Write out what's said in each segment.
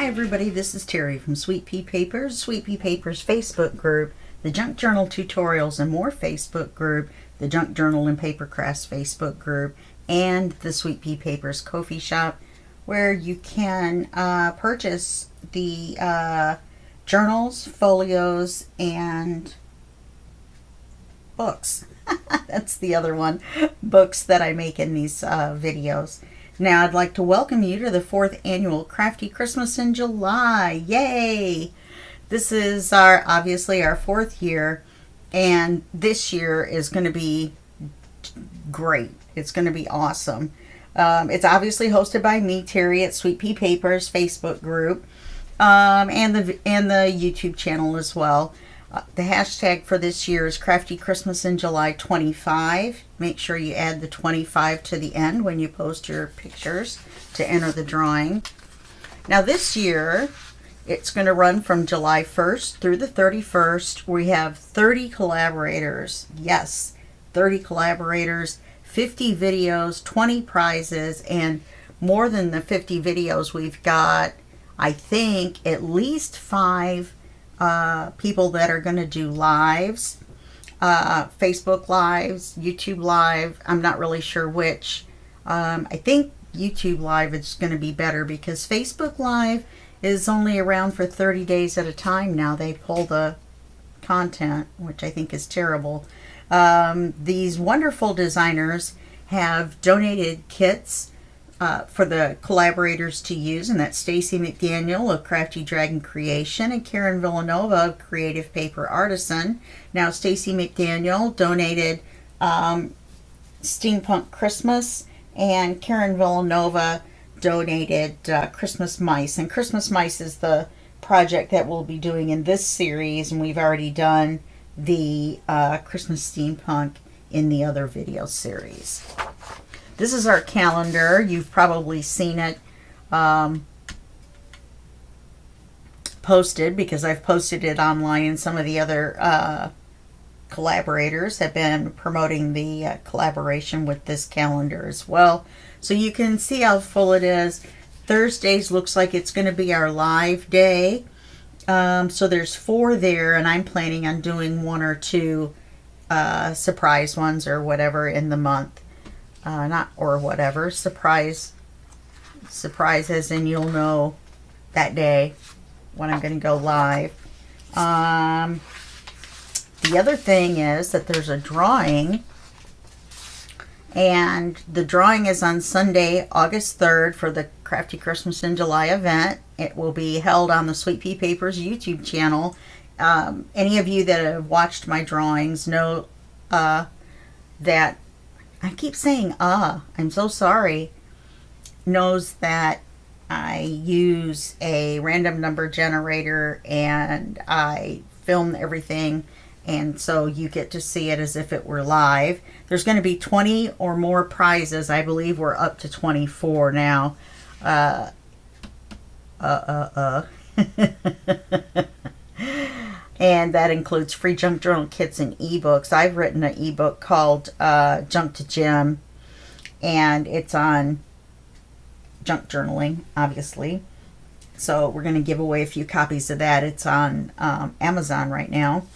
Hi everybody, this is Teri from Sweet Pea Papers, Sweet Pea Papers Facebook group, the Junk Journal Tutorials and More Facebook group, the Junk Journal and Paper Crafts Facebook group, and the Sweet Pea Papers Ko-fi shop, where you can purchase the journals, folios, and books. That's the other one, books that I make in these videos. Now I'd like to welcome you to the 4th Annual Crafty Christmas in July. Yay! This is obviously our 4th year, and this year is going to be great. It's going to be awesome. It's obviously hosted by me, Teri, at Sweet Pea Papers Facebook group, and the YouTube channel as well. The hashtag for this year is Crafty Christmas in July 25. Make sure you add the 25 to the end when you post your pictures to enter the drawing. Now this year, it's going to run from July 1st through the 31st. We have 30 collaborators. Yes, 30 collaborators, 50 videos, 20 prizes, and more than the 50 videos, we've got, I think, at least 5 people that are going to do lives, Facebook lives, YouTube live. I'm not really sure which. I think YouTube live is going to be better because Facebook live is only around for 30 days at a time now. They pull the content, which I think is terrible. These wonderful designers have donated kits for the collaborators to use, and that's Stacy McDaniel of Crafty Dragon Creation and Karen Villanova of Creative Paper Artisan. Now Stacy McDaniel donated Steampunk Christmas, and Karen Villanova donated Christmas Mice. And Christmas Mice is the project that we'll be doing in this series, and we've already done the Christmas Steampunk in the other video series. This is our calendar. You've probably seen it posted because I've posted it online, and some of the other collaborators have been promoting the collaboration with this calendar as well. So you can see how full it is. Thursdays looks like it's going to be our live day. So there's 4 there, and I'm planning on doing 1 or 2 surprise ones or whatever in the month. Surprise as in you'll know that day when I'm going to go live. The other thing is that there's a drawing, and the drawing is on Sunday, August 3rd for the Crafty Christmas in July event. It will be held on the Sweet Pea Papers YouTube channel. Any of you that have watched my drawings know that I keep saying I'm so sorry, knows that I use a random number generator and I film everything, and so you get to see it as if it were live. There's going to be 20 or more prizes. I believe we're up to 24 now. And that includes free junk journal kits and ebooks. I've written an ebook called Junk to Gem, and it's on junk journaling, obviously. So we're going to give away a few copies of that. It's on Amazon right now.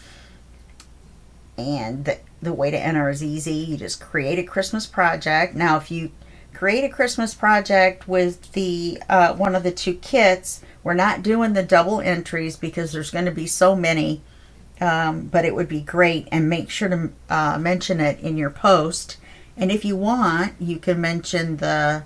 And the way to enter is easy. You just create a Christmas project. Now, if you create a Christmas project with the one of the 2 kits, we're not doing the double entries because there's going to be so many, but it would be great, and make sure to mention it in your post. And if you want, you can mention the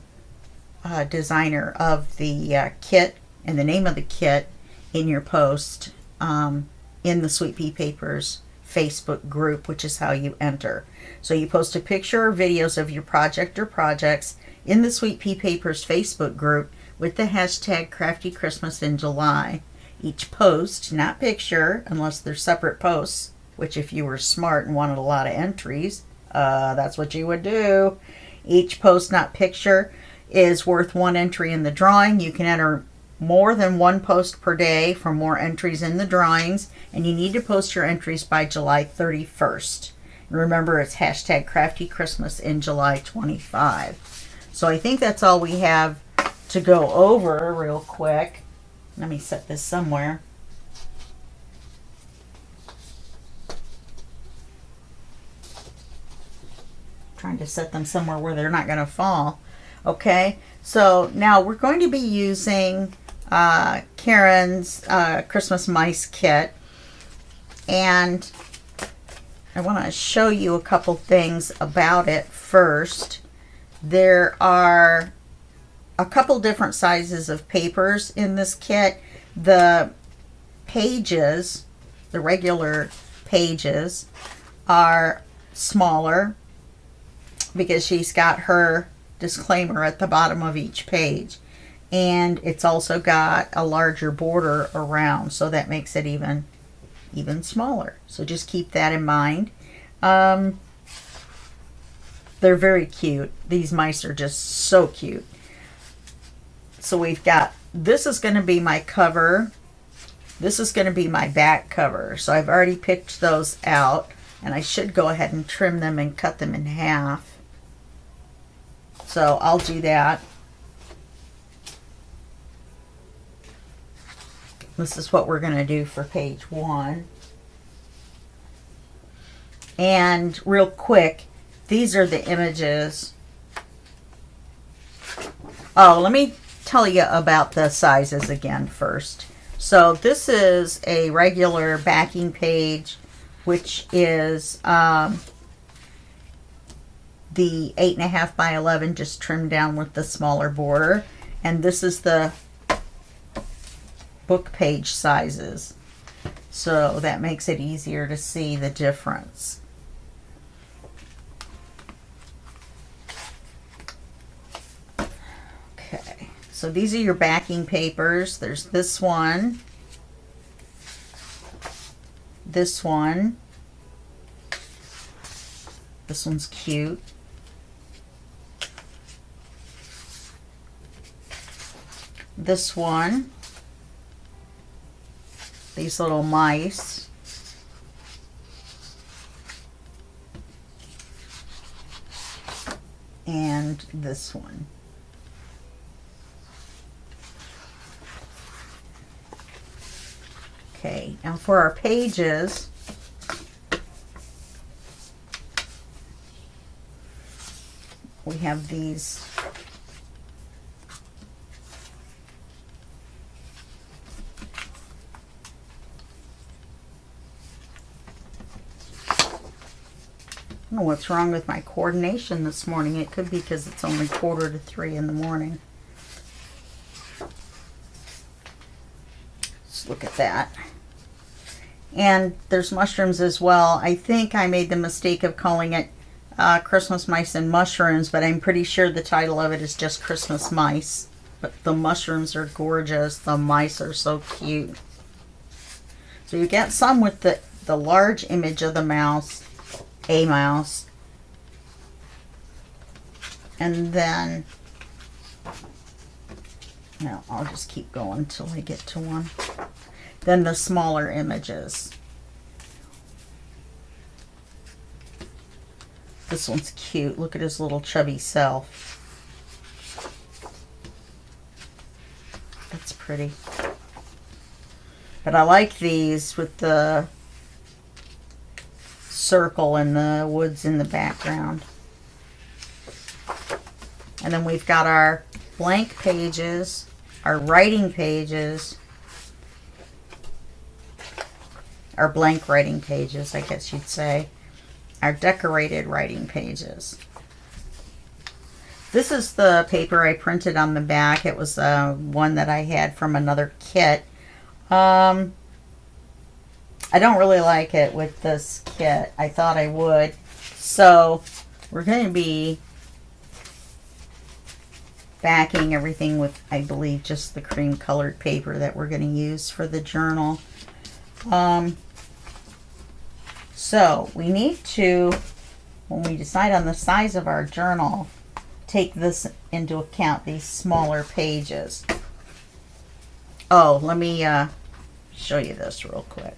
designer of the kit and the name of the kit in your post in the Sweet Pea Papers Facebook group, which is how you enter. So you post a picture or videos of your project or projects in the Sweet Pea Papers Facebook group with the hashtag Crafty Christmas in July. Each post, not picture, unless they're separate posts, which if you were smart and wanted a lot of entries, that's what you would do. Each post, not picture, is worth 1 entry in the drawing. You can enter more than 1 post per day for more entries in the drawings, and you need to post your entries by July 31st. And remember, it's hashtag Crafty Christmas in July 25. So I think that's all we have to go over real quick. Let me set this somewhere. Trying to set them somewhere where they're not going to fall. Okay, so now we're going to be using Karen's Christmas mice kit, and I want to show you a couple things about it first. There are a couple different sizes of papers in this kit. The pages, the regular pages, are smaller because she's got her disclaimer at the bottom of each page, and it's also got a larger border around, so that makes it even smaller. So just keep that in mind. They're very cute. These mice are just so cute. So we've got, this is going to be my cover. This is going to be my back cover. So I've already picked those out, and I should go ahead and trim them and cut them in half. So I'll do that. This is what we're going to do for page 1. And real quick, these are the images. Oh, let me tell you about the sizes again first. So this is a regular backing page, which is the 8.5 by 11, just trimmed down with the smaller border. And this is the book page sizes. So that makes it easier to see the difference. Okay, so these are your backing papers. There's this one, this one. This one's cute. This one, these little mice. And this one. Okay, now for our pages, we have these I don't know what's wrong with my coordination this morning. It could be because it's only 2:45 in the morning. Let's look at that. And there's mushrooms as well. I think I made the mistake of calling it Christmas Mice and Mushrooms, but I'm pretty sure the title of it is just Christmas Mice. But the mushrooms are gorgeous. The mice are so cute. So you get some with the large image of the mouse, a mouse, and then, no, I'll just keep going until I get to one. Then the smaller images. This one's cute. Look at his little chubby self. That's pretty. But I like these with the circle and the woods in the background. And then we've got our blank pages, our writing pages, our blank writing pages, I guess you'd say, our decorated writing pages. This is the paper I printed on the back. It was one that I had from another kit. I don't really like it with this kit. I thought I would. So we're going to be backing everything with, I believe, just the cream colored paper that we're going to use for the journal. So we need to, when we decide on the size of our journal, take this into account, these smaller pages. Oh, let me show you this real quick.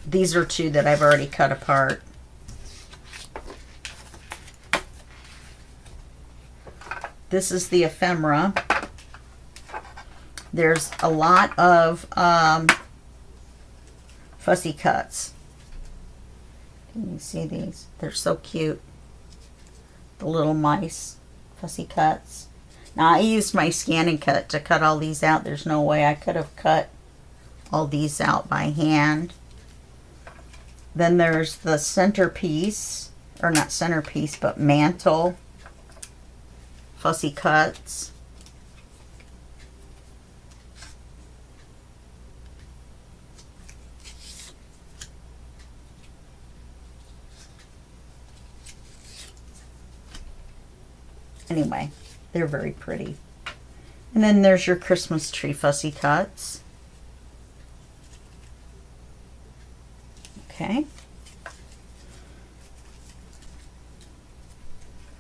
These are two that I've already cut apart. This is the ephemera. There's a lot of fussy cuts. Can you see these? They're so cute. The little mice, fussy cuts. Now I used my scanning cut to cut all these out. There's no way I could have cut all these out by hand. Then there's the centerpiece, or not centerpiece, but mantle, fussy cuts. Anyway, they're very pretty. And then there's your Christmas tree fussy cuts. Okay.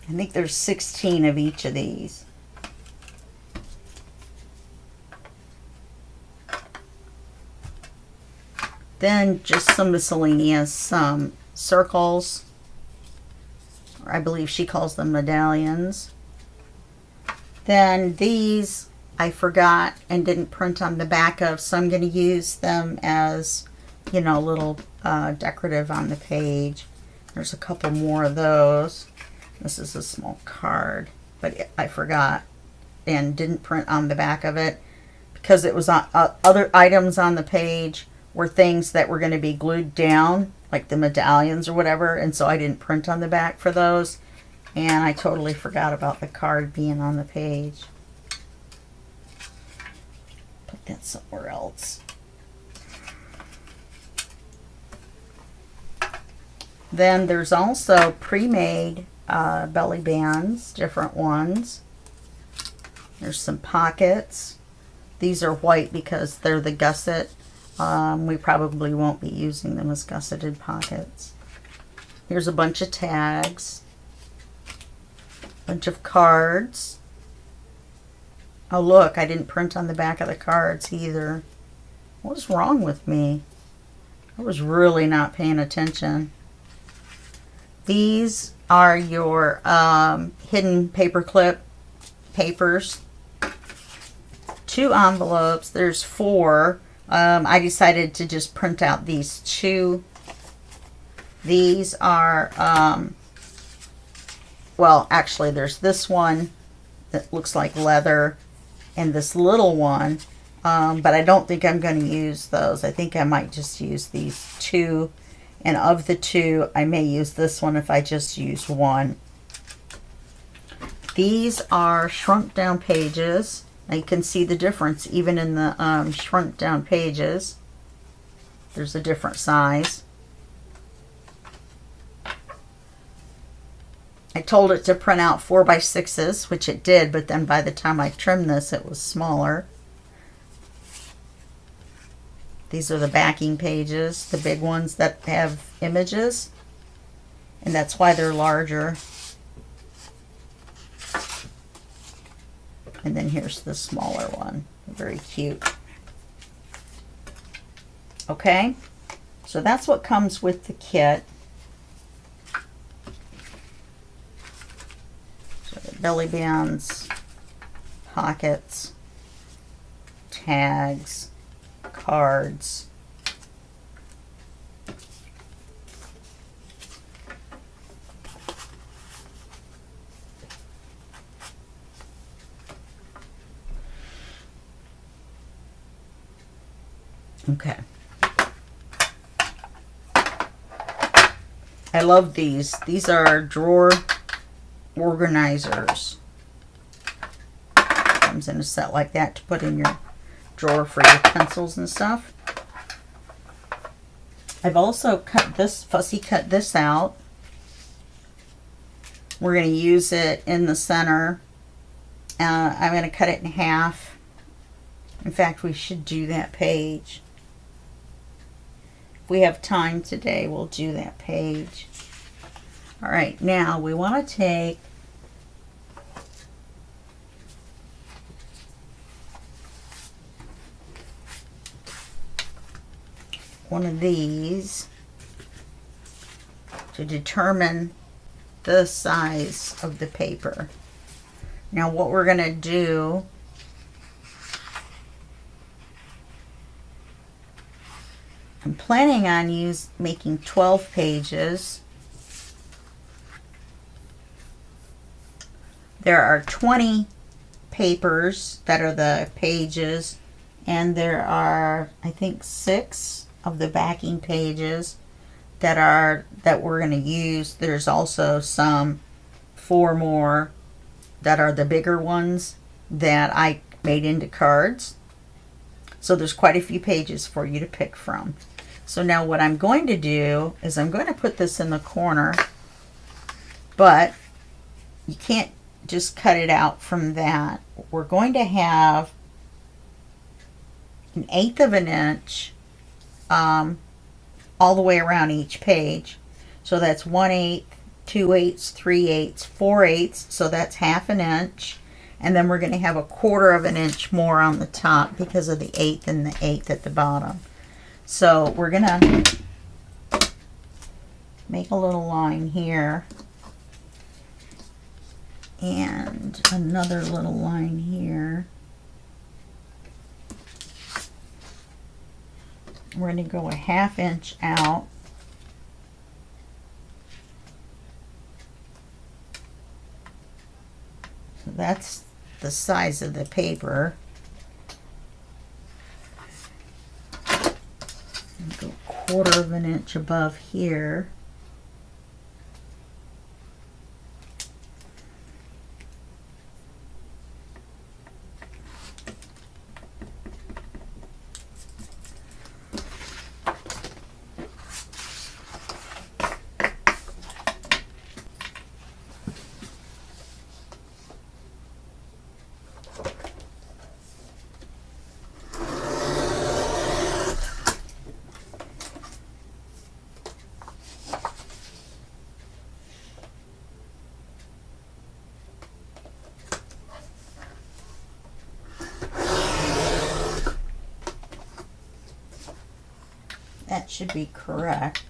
I think there's 16 of each of these. Then just some miscellaneous circles, or I believe she calls them medallions. Then these I forgot and didn't print on the back of, so I'm going to use them as, you know, little decorative on the page. There's a couple more of those. This is a small card, but I forgot and didn't print on the back of it because it was on other items on the page were things that were going to be glued down, like the medallions or whatever, and so I didn't print on the back for those. And I totally forgot about the card being on the page. Put that somewhere else. Then there's also pre-made belly bands, different ones. There's some pockets. These are white because they're the gusset. We probably won't be using them as gusseted pockets. Here's a bunch of tags. Bunch of cards. Oh look, I didn't print on the back of the cards either. What's wrong with me? I was really not paying attention. These are your hidden paperclip papers. 2 envelopes. There's 4. I decided to just print out these 2. These are well, actually, there's this one that looks like leather and this little one, but I don't think I'm going to use those. I think I might just use these 2, and of the 2, I may use this one if I just use one. These are shrunk down pages. Now you can see the difference even in the shrunk down pages. There's a different size. I told it to print out 4x6s, which it did, but then by the time I trimmed this, it was smaller. These are the backing pages, the big ones that have images, and that's why they're larger. And then here's the smaller one, very cute. Okay, so that's what comes with the kit. Belly bands, pockets, tags, cards. Okay. I love these. These are drawer organizers. Comes in a set like that to put in your drawer for your pencils and stuff. I've also fussy cut this out. We're going to use it in the center. I'm going to cut it in half. In fact, we should do that page. If we have time today, we'll do that page. All right, now we want to take one of these to determine the size of the paper. Now what we're going to do, I'm planning on making 12 pages. There are 20 papers that are the pages, and there are, I think, 6 of the backing pages that we're going to use. There's also 4 more that are the bigger ones that I made into cards. So there's quite a few pages for you to pick from. So now what I'm going to do is I'm going to put this in the corner, but you can't just cut it out from that. We're going to have 1/8 of an inch all the way around each page. So that's 1/8, 2/8, 3/8, 4/8. So that's 1/2 an inch. And then we're going to have 1/4 of an inch more on the top because of the 1/8 and the 1/8 at the bottom. So we're going to make a little line here. And another little line here. We're going to go 1/2 inch out. So that's the size of the paper. And go 1/4 of an inch above here. That should be correct.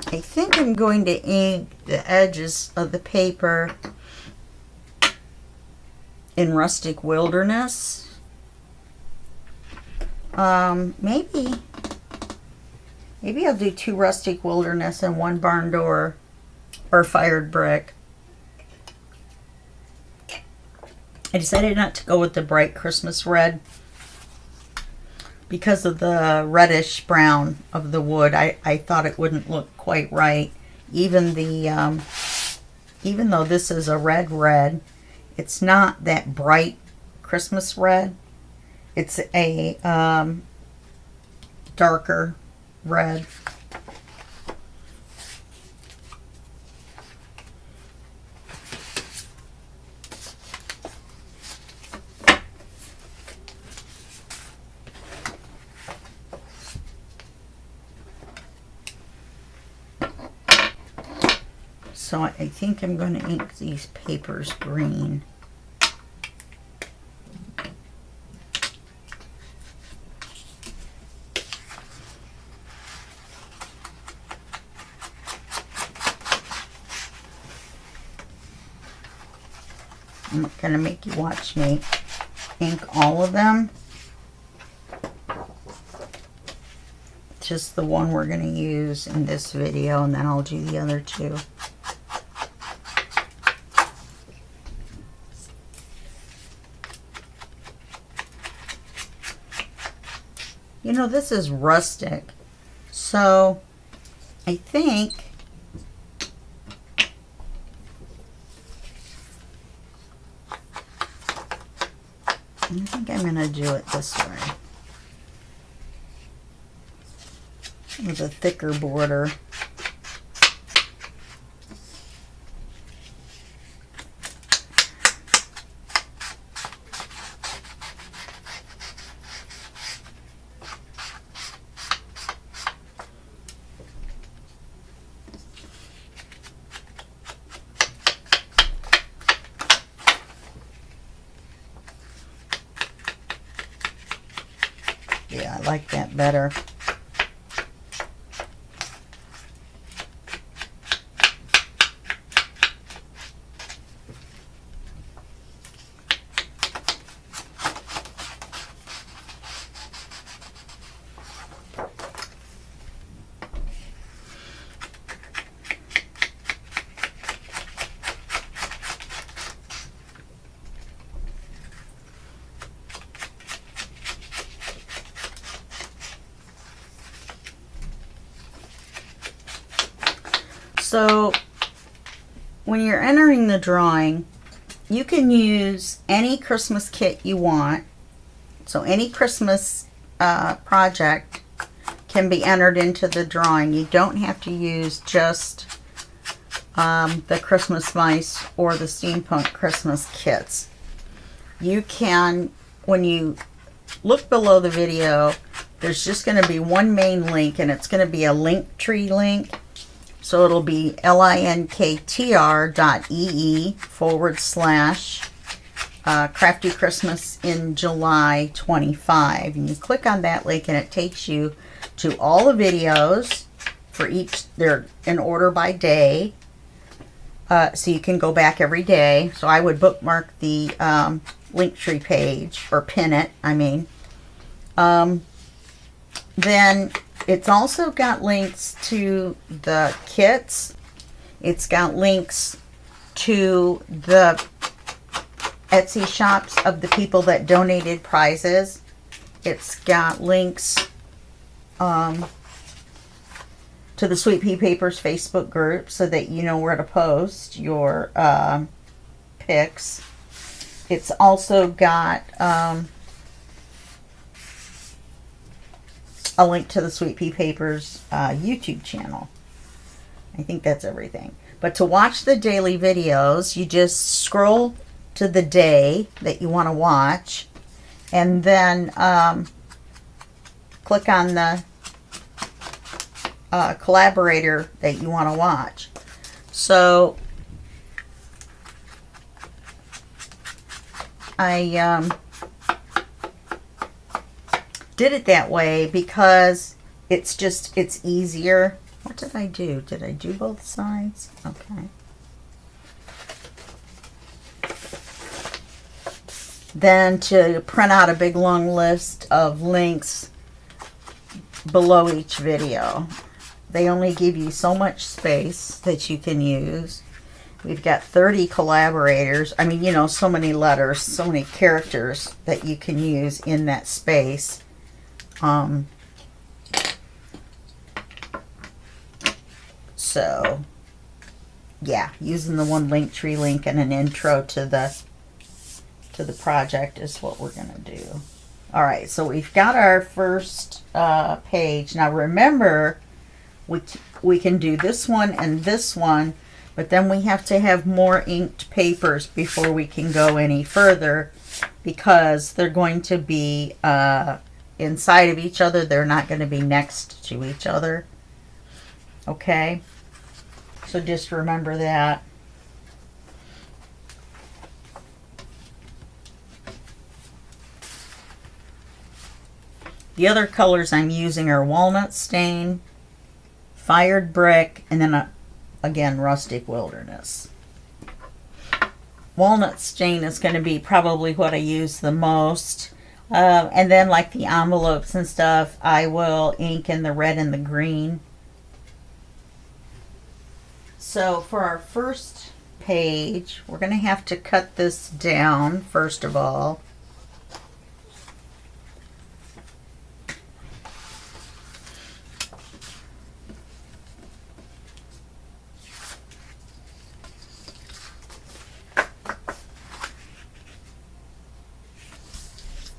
I think I'm going to ink the edges of the paper in Rustic Wilderness. Maybe I'll do 2 Rustic Wilderness and 1 Barn Door or Fired Brick. I decided not to go with the bright Christmas red because of the reddish brown of the wood. I thought it wouldn't look quite right. Even though this is a red, it's not that bright Christmas red. It's a darker red. So I think I'm going to ink these papers green. I'm not going to make you watch me ink all of them. Just the one we're going to use in this video, and then I'll do the other 2. You know, this is rustic, so I think I'm going to do it this way with a thicker border. Yeah, I like that better. So when you're entering the drawing, you can use any Christmas kit you want. So any Christmas project can be entered into the drawing. You don't have to use just the Christmas mice or the steampunk Christmas kits. You can, when you look below the video, there's just going to be one main link, and it's going to be a link tree link. So it'll be linktr.ee/Crafty Christmas in July 25. And you click on that link and it takes you to all the videos for each. They're in order by day. So you can go back every day. So I would bookmark the Linktree page, or pin it, I mean. Then it's also got links to the kits. It's got links to the Etsy shops of the people that donated prizes. It's got links to the Sweet Pea Papers Facebook group so that you know where to post your pics. It's also got a link to the Sweet Pea Papers YouTube channel. I think that's everything. But to watch the daily videos, you just scroll to the day that you want to watch, and then click on the collaborator that you want to watch. So I did it that way because it's easier. What did I do? Did I do both sides? Okay. Then to print out a big long list of links below each video. They only give you so much space that you can use. We've got 30 collaborators. I mean, you know, so many letters, so many characters that you can use in that space. So yeah, using the one Linktree link and an intro to the project is what we're going to do. All right, so we've got our first page. Now remember, we can do this one and this one, but then we have to have more inked papers before we can go any further, because they're going to be inside of each other. They're not going to be next to each other. Okay? So just remember that. The other colors I'm using are walnut stain, fired brick, and then again, rustic wilderness. Walnut stain is going to be probably what I use the most. And then like the envelopes and stuff, I will ink in the red and the green. So for our first page, we're going to have to cut this down first of all.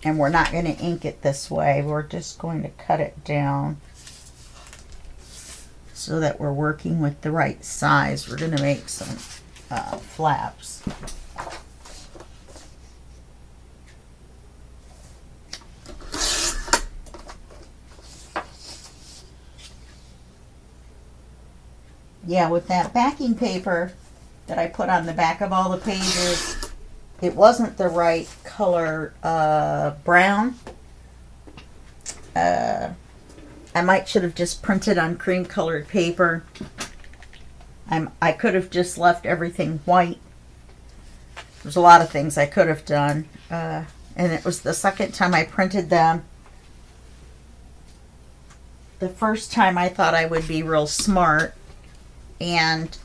And we're not going to ink it this way. We're just going to cut it down so that we're working with the right size. We're going to make some flaps. Yeah, with that backing paper that I put on the back of all the pages, it wasn't the right color brown. I might should have just printed on cream colored paper. I could have just left everything white. There's a lot of things I could have done. And it was the second time I printed them. The first time I thought I would be real smart and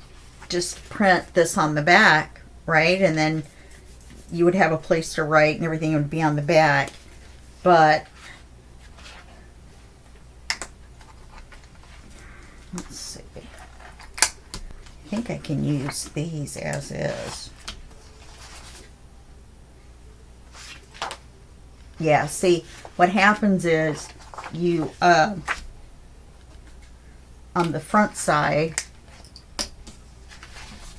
just print this on the back, right? And then you would have a place to write and everything would be on the back. But let's see. I think I can use these as is. Yeah, see, what happens is you, on the front side,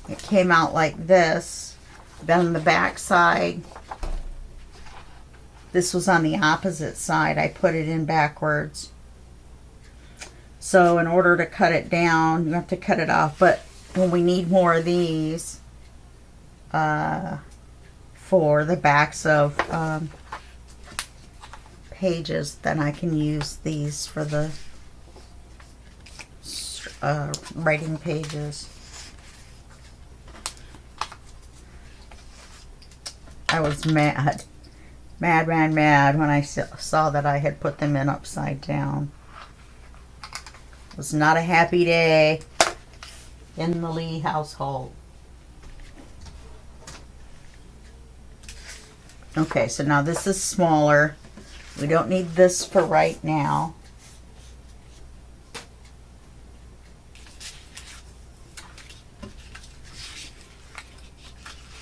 it came out like this. Then on the back side, this was on the opposite side. I put it in backwards. So in order to cut it down, you have to cut it off. But when we need more of these for the backs of pages, then I can use these for the writing pages. I was mad when I saw that I had put them in upside down. It was not a happy day in the Lee household. Okay, so now this is smaller. We don't need this for right now.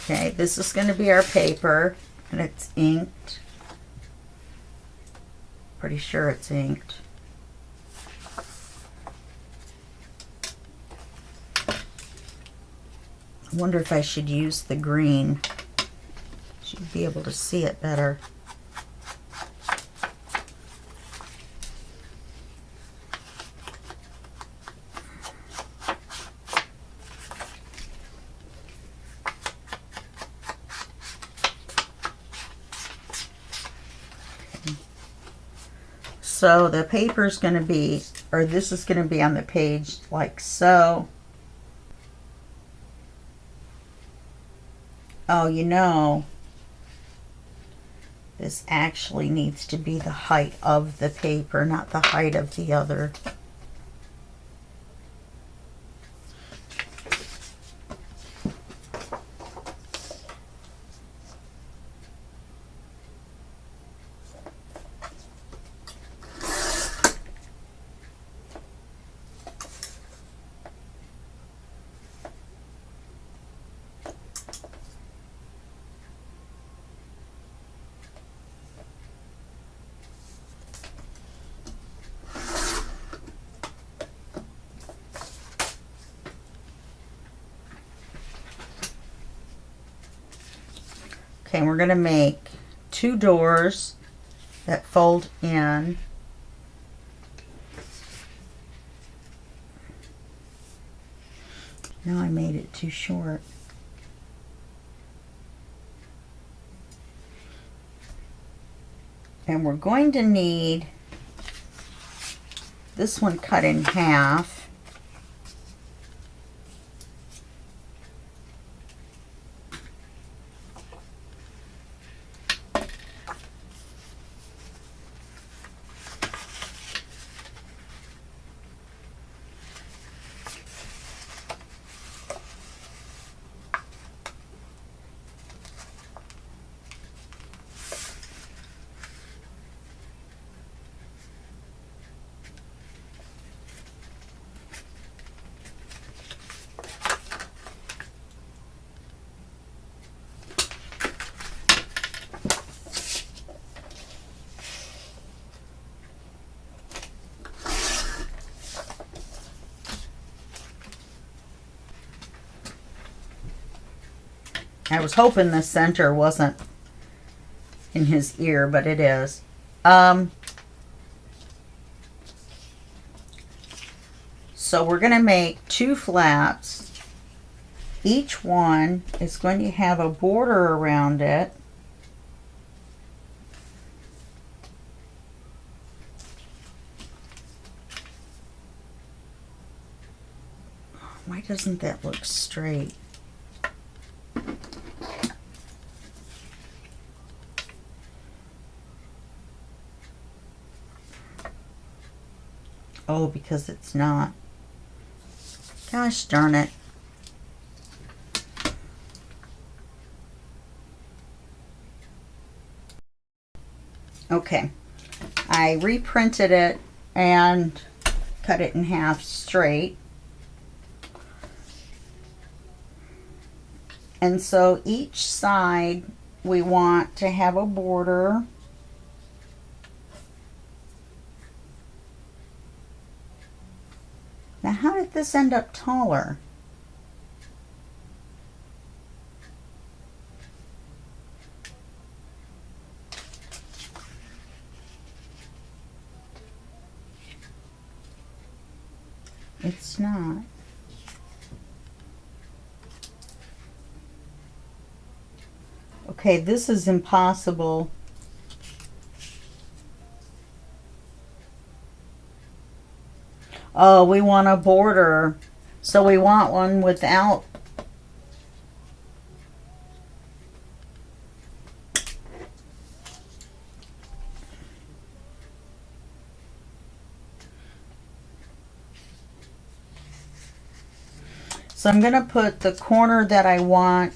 Okay, this is going to be our paper, and it's inked. Pretty sure it's inked. I wonder if I should use the green. Should be able to see it better. So the paper's going to be, or this is going to be on the page like so. Oh, you know, this actually needs to be the height of the paper, not the height of the other. Okay, we're going to make 2 doors that fold in. Now I made it too short. And we're going to need this one cut in half. I was hoping the center wasn't in his ear, but it is. So we're going to make 2 flaps. Each one is going to have a border around it. Why doesn't that look straight? Oh, because it's not. Gosh darn it. Okay, I reprinted it and cut it in half straight. And so each side we want to have a border. Now, how did this end up taller? It's not. Okay, this is impossible. Oh, we want a border. So we want one without. So I'm going to put the corner that I want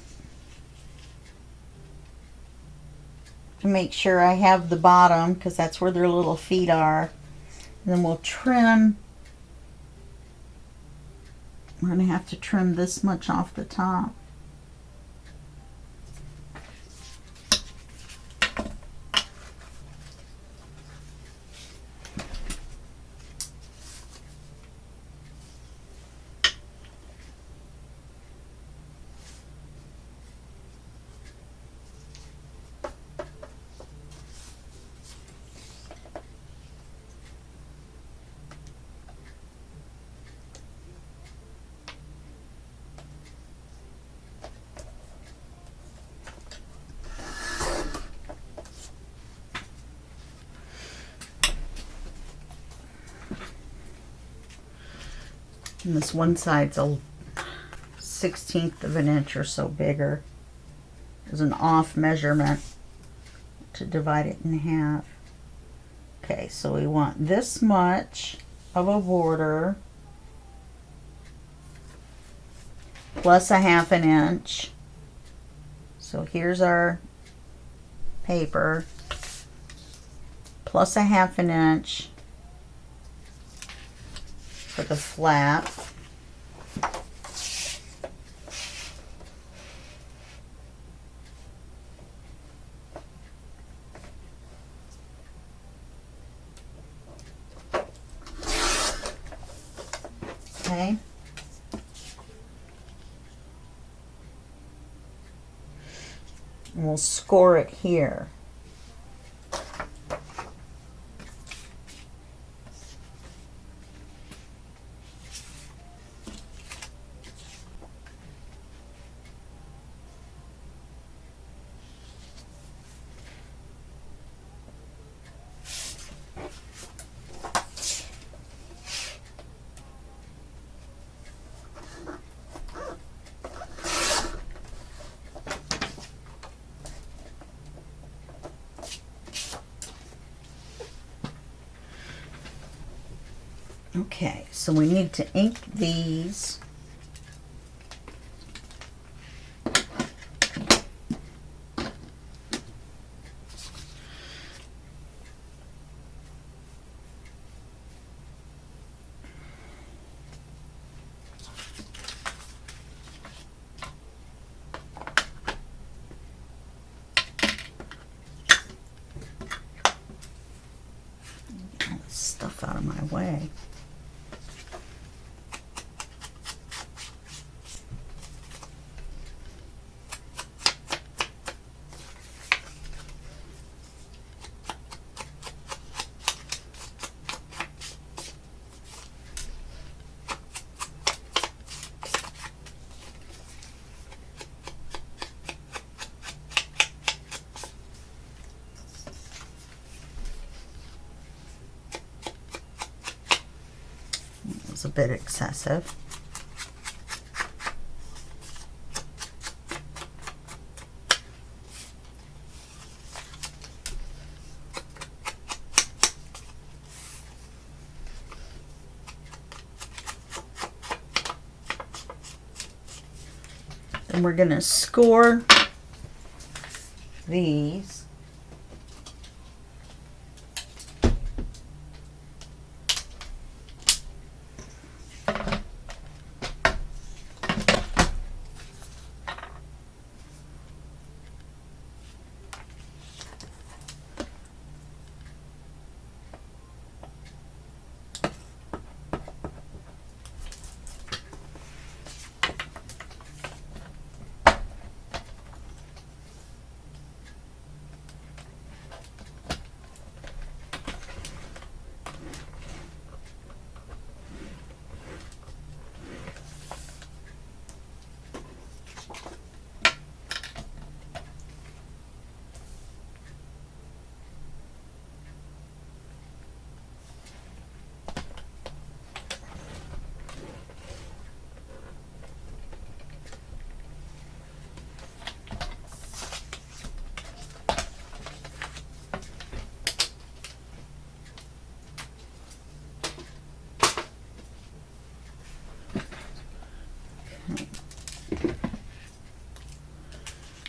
to make sure I have the bottom, because that's where their little feet are. And then we'll trim. We're going to have to trim this much off the top. And this one side's a 1/16 of an inch or so bigger. There's an off measurement to divide it in half. Okay, so we want this much of a border plus a 1/2 inch. So here's our paper plus a 1/2 inch for the flap. Okay. And we'll score it here. Okay, so we need to ink these. Get all this stuff out of my way. A bit excessive. And we're going to score these.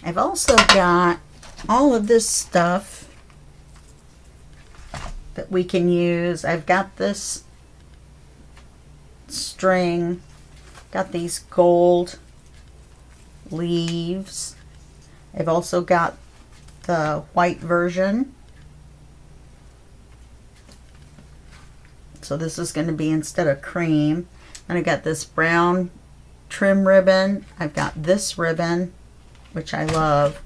I've also got all of this stuff that we can use. I've got this string, got these gold leaves. I've also got the white version. So this is going to be instead of cream. And I got this brown trim ribbon. I've got this ribbon, which I love.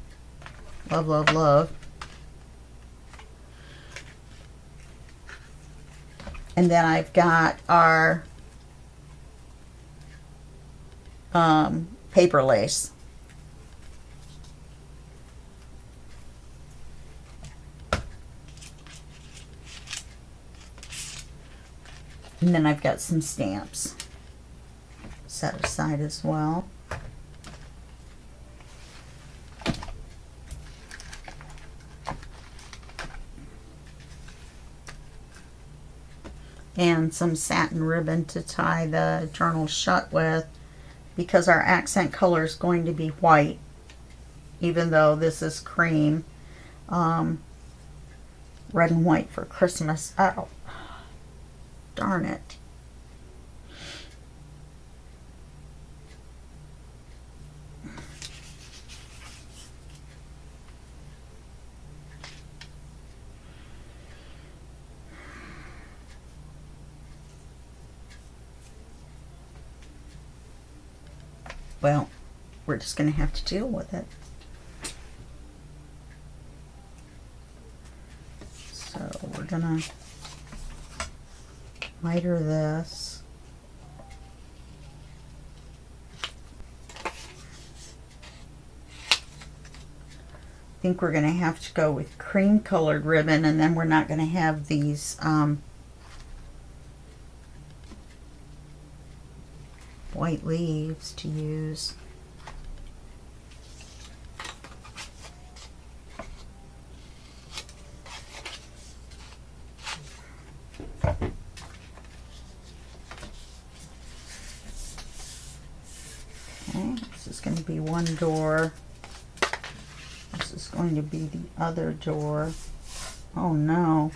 Love, love, love. And then I've got our paper lace. And then I've got some stamps set aside as well. And some satin ribbon to tie the journal shut with, because our accent color is going to be white, even though this is cream. Red and white for Christmas. Oh, darn it. Well, we're just going to have to deal with it. So we're going to miter this. I think we're going to have to go with cream colored ribbon, and then we're not going to have these white leaves to use. Okay, this is going to be one door. This is going to be the other door. Oh no.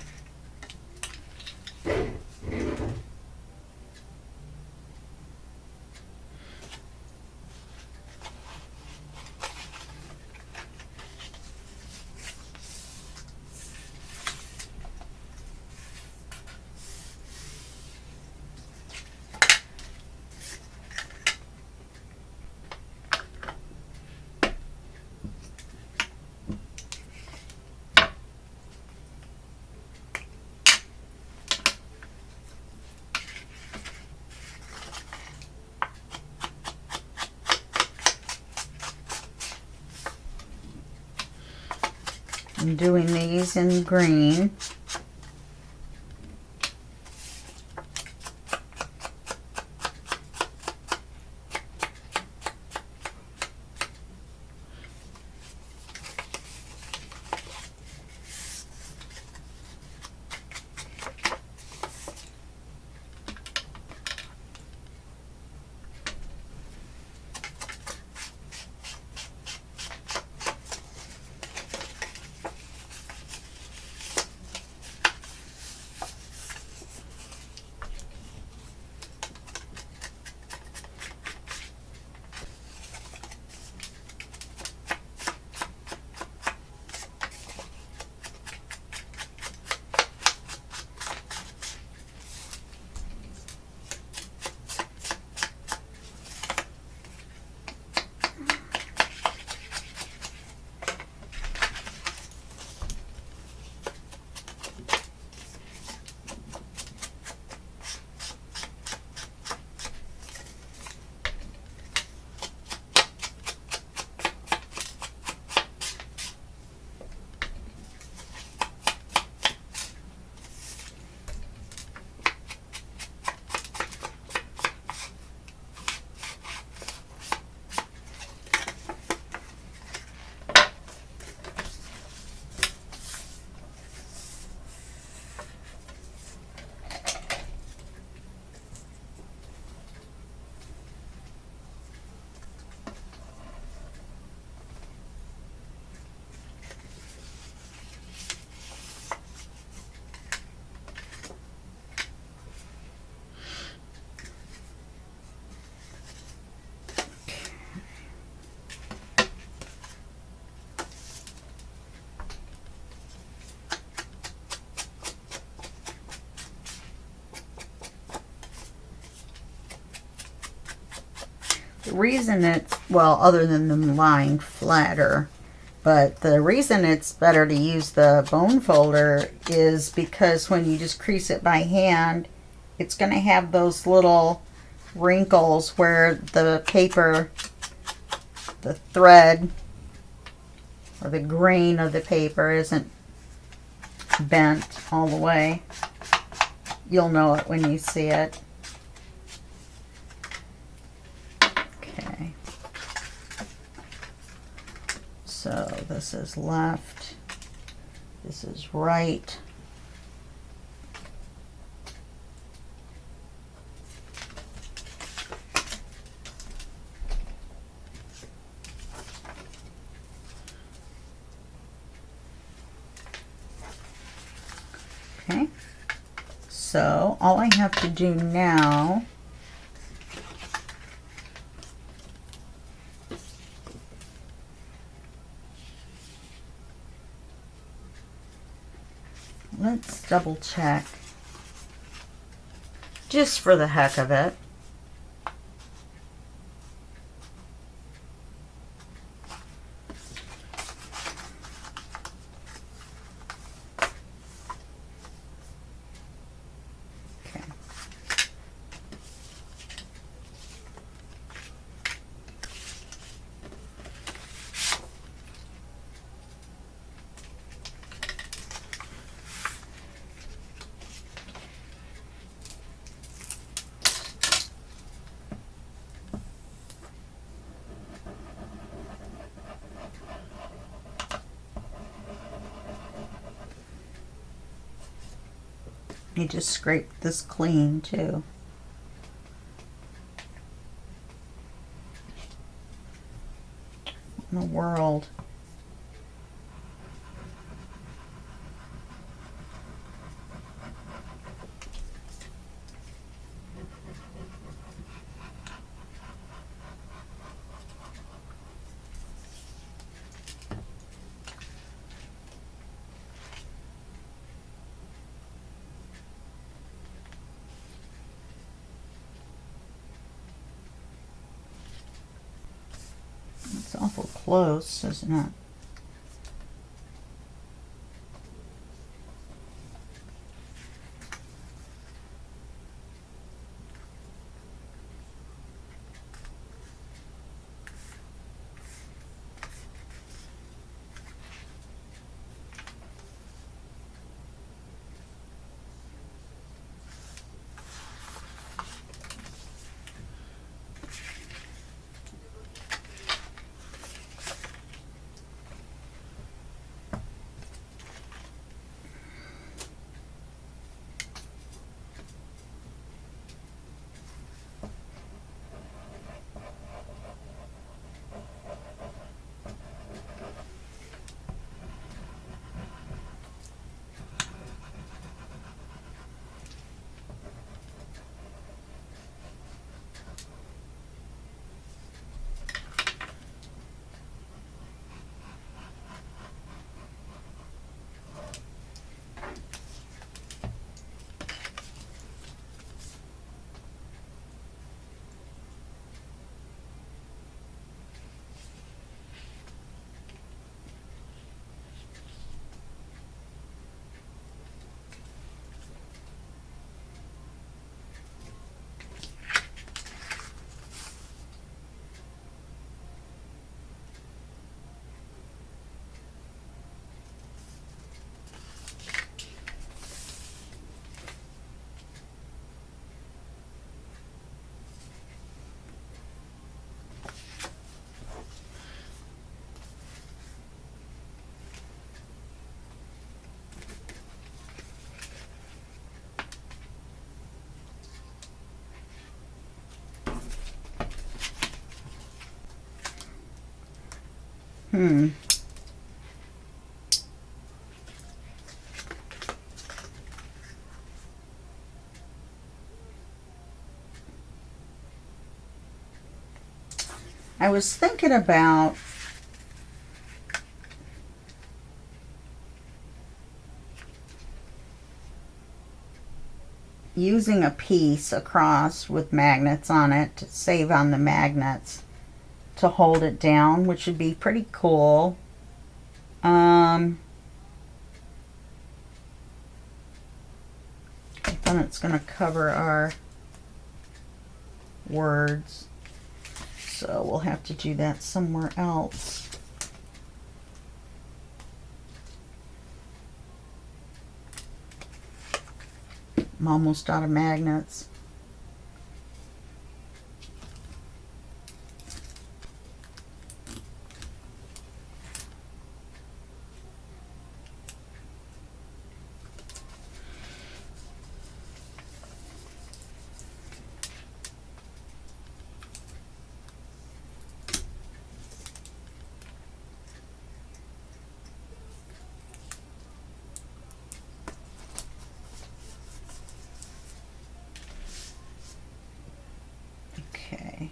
I'm doing these in green. The reason it's, well, other than them lying flatter, but the reason it's better to use the bone folder is because when you just crease it by hand, it's going to have those little wrinkles where the paper, the thread, or the grain of the paper isn't bent all the way. You'll know it when you see it. Okay. So this is left, this is right. Okay, so all I have to do now let's double check, just for the heck of it. Okay. You just scrape this clean too. What in the world? It's awful close, isn't it? I was thinking about using a piece across with magnets on it to save on the magnets to hold it down, which would be pretty cool. Then it's going to cover our words, so we'll have to do that somewhere else. I'm almost out of magnets. Okay.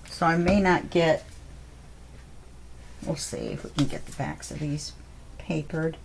So I may not get, we'll see if we can get the backs of these papered.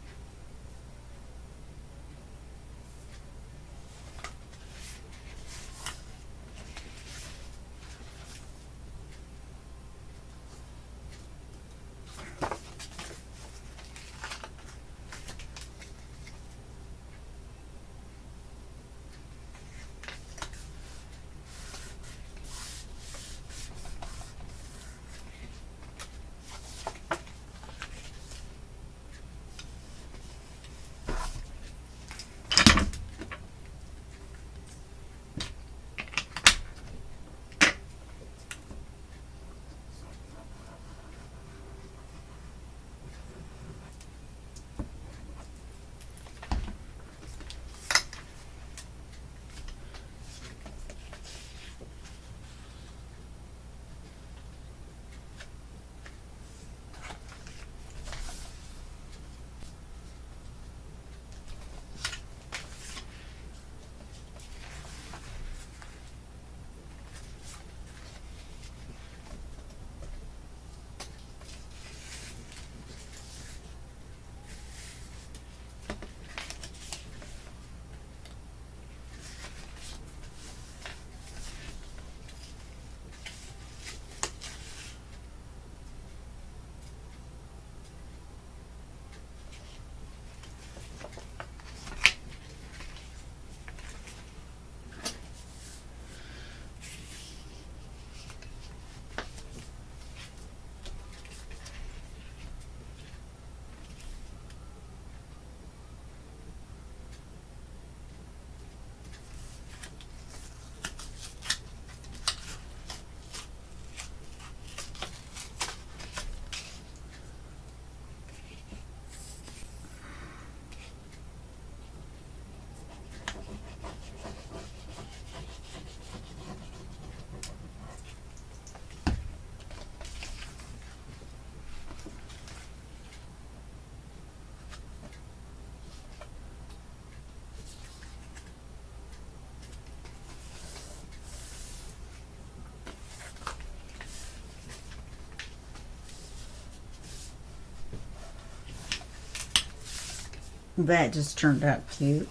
That just turned out cute.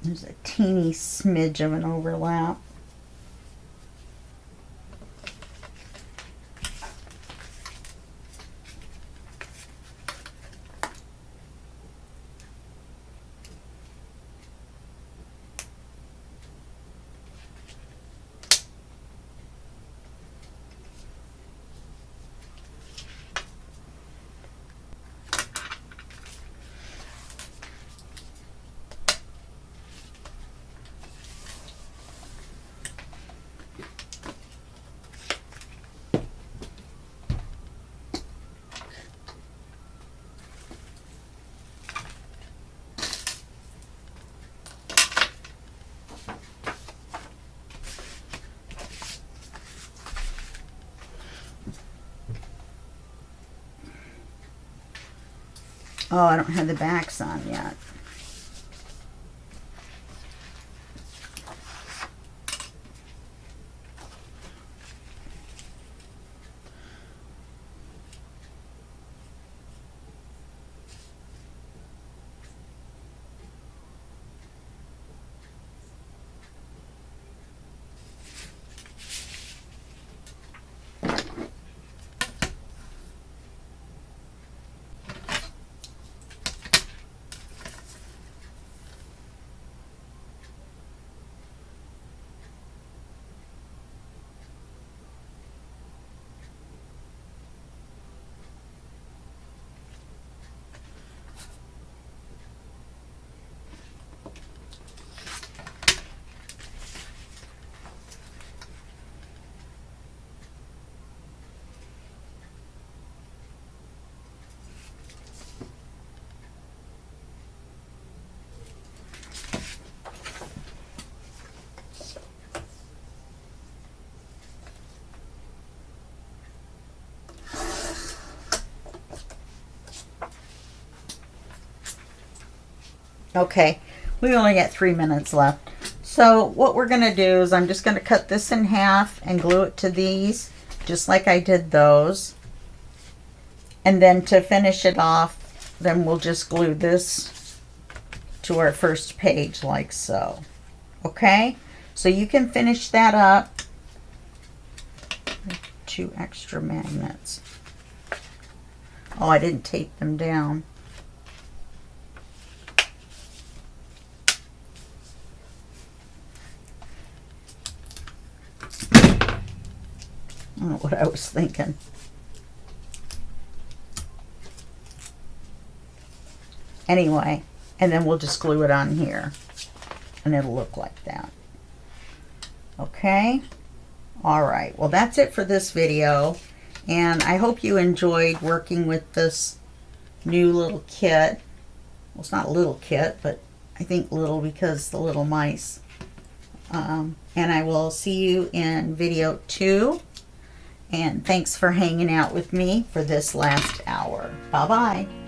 There's a teeny smidge of an overlap. Oh, I don't have the backs on yet. Okay, we only got 3 minutes left. So what we're going to do is I'm just going to cut this in half and glue it to these, just like I did those. And then to finish it off, then we'll just glue this to our first page like so. Okay, so you can finish that up. 2 extra magnets. Oh, I didn't tape them down. I don't know what I was thinking. Anyway, and then we'll just glue it on here and it'll look like that. Okay. All right. Well, that's it for this video. And I hope you enjoyed working with this new little kit. Well, it's not a little kit, but I think little because the little mice. And I will see you in video 2. And thanks for hanging out with me for this last hour. Bye-bye.